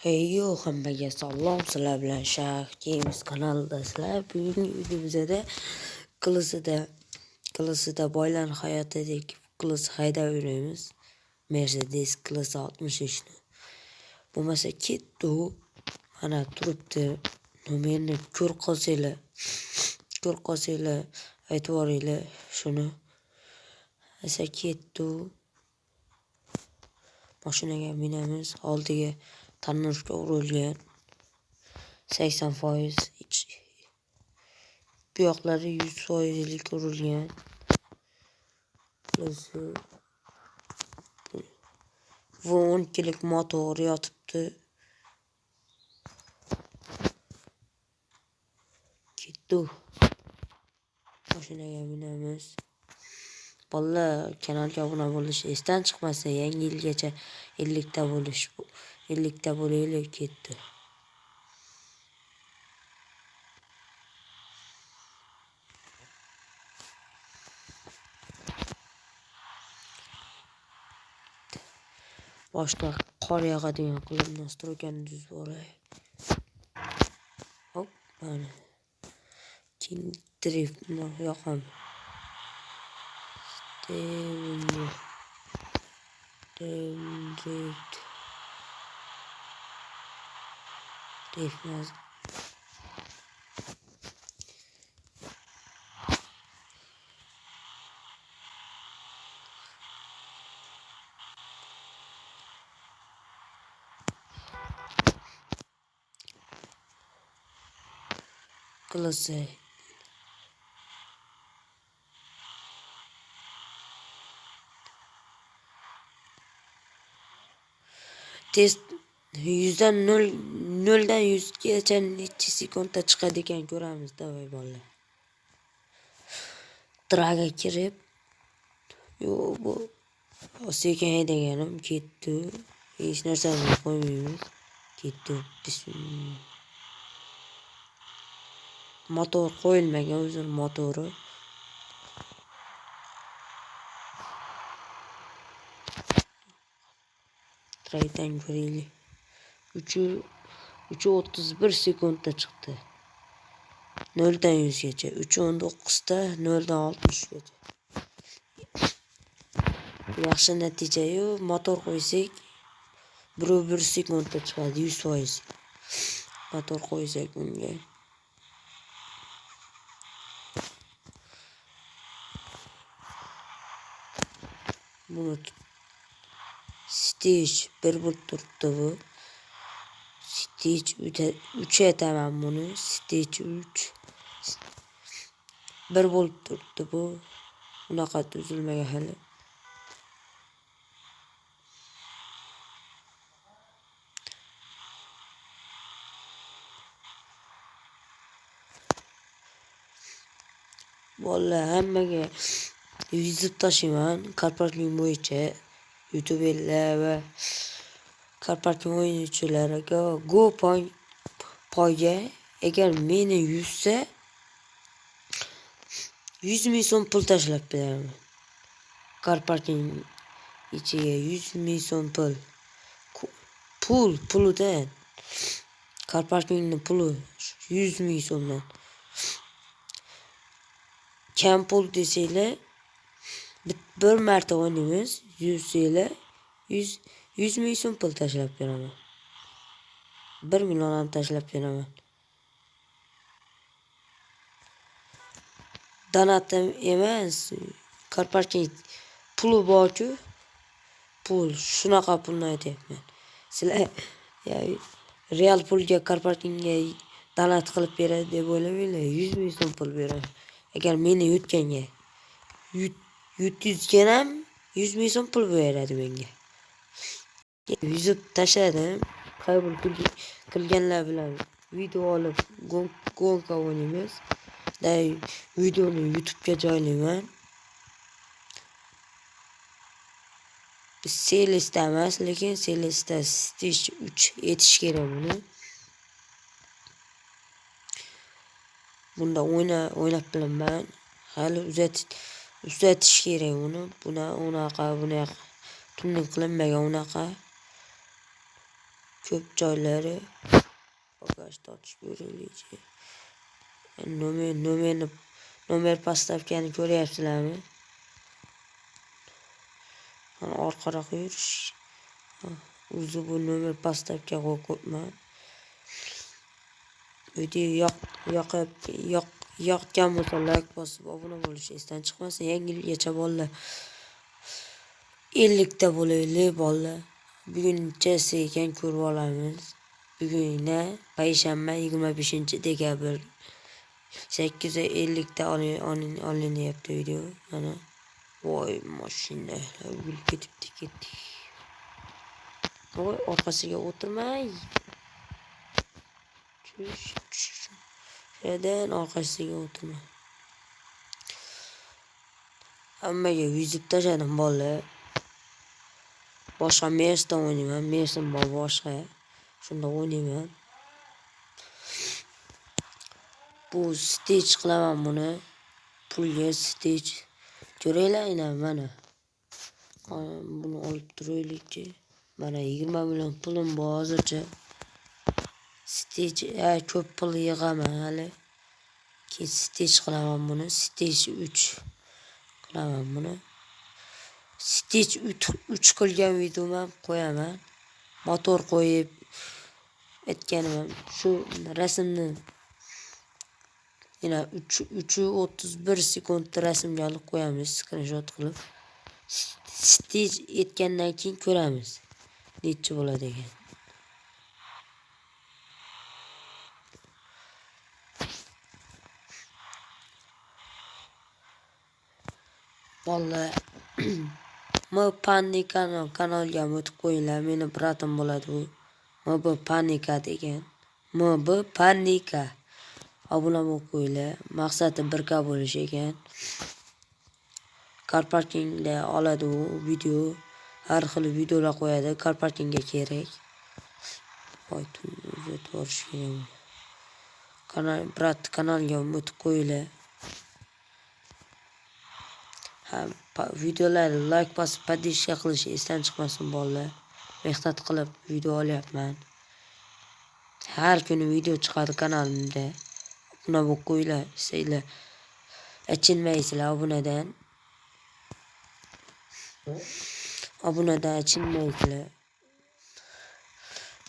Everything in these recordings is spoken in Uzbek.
Hey yo, hammaga salom, sizlar bilan Shah Games kanalidasizlar. Bugungi videomizda Klasida boylar hayotidagi Klas haydab yuramiz. Mercedes Klas 63 ni. Bo'lmasa ketdi. Mana turibdi. Nomerni ko'r qolsanglar aytib yuboringlar shuni. Asa ketdi. Mashinaga minamiz. Oldiga tannoshga urilgan 80%, bu yoqlari 100% urilgan. Bu 10 kilik motor yotibdi. Ketdi. Mashinaga minamiz. Bolalar, kanalga obuna bo'lish esdan chiqmasa, yangi yilgacha 50 ta bo'laylik. Ketdi. Boshqa qor yog'adigan qilib nastroykani tuzib olay. Hop, mana. Keyin driftni yoqaman. Drift. Klası. Test 0'dan 100gacha necha sekundda chiqadi ekan ko'ramiz. Davay bolalar. Traga kirib, bu sekin haydaganim ketdi. Hech narsani qo'ymaymiz. Ketdi. Motor qo'yilmagan, o'zini motori. Traydan ko'raylik. 3:31 sekundda chiqdi. 0'dan 100gacha. 3:19 da 0'dan 60gacha. Yaxshi natija-yu, motor qo'ysak 1 sekundda chiqadi 100%. Motor qo'ysak bunga. Buni stage 1 bo'lib turibdi bu. Stage 3 aytaman buni. Stage 3. 1 bo'lib turibdi bu. Bunaqa tuzilmagan hali. Bolalar, hammaga yozib tashlayman. Karparking bo'yicha YouTuberlar va karparking o'yinchilariga go poyga agar meni yuzsa 100 ming so'm pul tashlab beraman. Karparking ichiga 100 ming so'm pulidan. Karparkingning puli 100 ming so'mdan. Kam pul desanglar, bir marta o'ynaymiz. 100 ming so'm pul tashlab beraman. 1 million ham tashlab beraman. Donatim emas, karparking puli bor-ku. Pul, shunaqa pulni aytyapman. Sizlar real pulga karparkingga donat qilib beradi deb o'ylamanglar. 100 ming so'm pul beradi. Agar meni yutganga yutizgan ham 100 ming so'm pul beradi menga. Yuzib tashladim. Qabul qilganlar bilan video olib gonka o'ynaymiz. Videoni YouTube'ga joylayman. Biz Selista emas, lekin Selista Stage 3 etish kerak buni. Bunda o'ynab bilaman. Hali uzatish kerak uni. Buni tuning qilinmagan unaqa. ko'p joylari bagajda ochish buyurilishi. Nomer postavkani ko'ryapsizlarmi? Orqaroq yurish. O'zi bu nomer postavka qo'yibman. Video yoqgan bo'lsa like bosib obuna bo'lish esdan chiqmasin. Yangi yilgacha bolalar 50 ta bo'laylik bolalar. Buguncha ekan ko'rib olamiz. Bugun payshanba 25-dekabr 8:50 ta olinyapti video. Mana voy mashina o'lib ketdi. Voy orqasiga o'tirmay. Yerdan orqasiga o'tirma. Hammaga yuzib tashladim bolalar. Boshqa mesda o'ynayman. Mesim bor boshqa. Shunda o'ynayman. Bu stage qilaman buni. Pulga stage. Ko'ringlar mana. Buni olib turaylikchi. Mana 20 million pulim bor hozircha. Stage ko'p pul yig'aman hali. Keyin stage qilaman buni. Stage 3 qilaman buni. Stage 3 qilgan videoman qo'yaman. Motor qo'yib aytganim shu rasmni yana 3:31 sekundda rasmga olib qo'yamiz, screenshot qilib. Stage etgandan keyin ko'ramiz. Necha bo'ladi ekan. Vallahi kanalga o'tib qo'yinglar. Meni bratim bo'ladi bu. MB Panika degan. MB Panika. Obuna bo'lib qo'yinglar. Maqsadi 1K bo'lish ekan. Car parkingda oladi u video. Har xil videolar qo'yadi. Car parkingga kerak. Voy uzatib borish kerak. Kanalga o'tib qo'yinglar. Videolarni like bosib podpishka qilish esdan chiqmasin bolalar. Mehnat qilib video olyapman. Har kuni video chiqadi kanalimda. Obuna bo'lib qo'yinglar. Sizlar achinmaysizlar obunadan. Obunadan achinmaysizlar.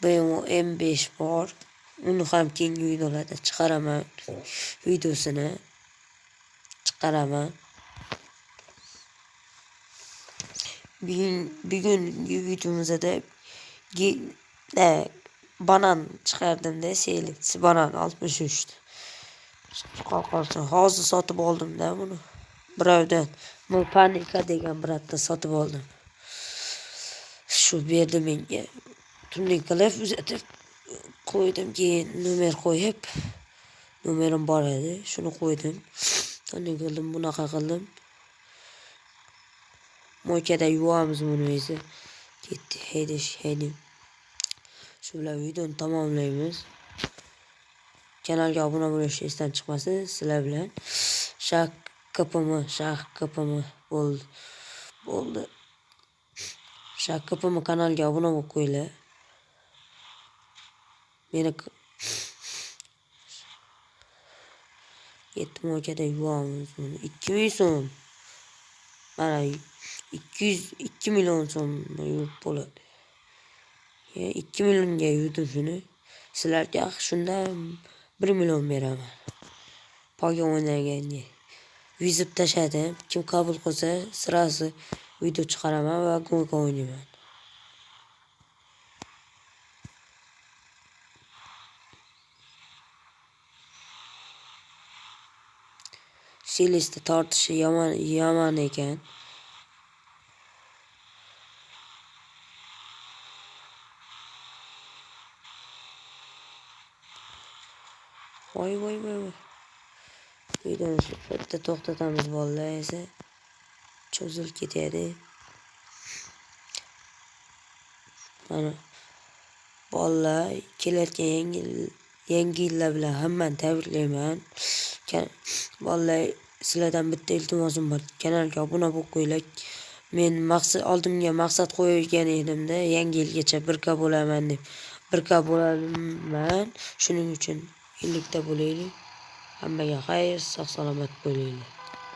BMW M5 bor. Uni ham keyingi videolarda chiqaraman. Videosini chiqaraman. Bugungi videomizda banan chiqardim-da, selektsiya banan 63. Hozir sotib oldim-da buni. Birovdan. Bu Panika degan bratdan sotib oldim. Shu berdi menga. Tunni qilib uzatib qo'ydim, keyin nomer qo'yib, nomerim bor edi, shuni qo'ydim. Tunni qildim, bunaqa qildim. Mo'kada yuvamiz buni esa. Ketdi, haydi. Shu bilan videoni tamomlaymiz. Kanalga obuna bo'lish esdan chiqmasin. Sizlar bilan Shaq KPM bo'ldi. Shaq KPM kanalga obuna bo'lib qo'yinglar. Meni Mo'kada yuvamiz buni. 2000 so'm. Mana 2 million so'm yuvib bo'ladi. 2 millionga yuvdim shuni. Sizlarga shunda 1 million beraman. Poga o'ynaganga. Yuzib tashladim. Kim qabul qilsa, sirasi video chiqaraman va gonka o'ynayman. Selesta tortishi yomon ekan. Voy. Videoni shu yerda to'xtatamiz bolalar esa. Cho'zilib ketadi. Mana bolalar kelayotgan yangi yillar bilan hammani tabriklayman. Bolalar sizlardan bitta iltimosim bor. Kanalga obuna bo'lib qo'yinglar. Men oldimga maqsad qo'ygan edimda, yangi yilgacha 1K bo'laman deb. birga bo'laman. Shuning uchun birlikda bo'laylik. Hammaga xayr, sog' salomat bo'laylik.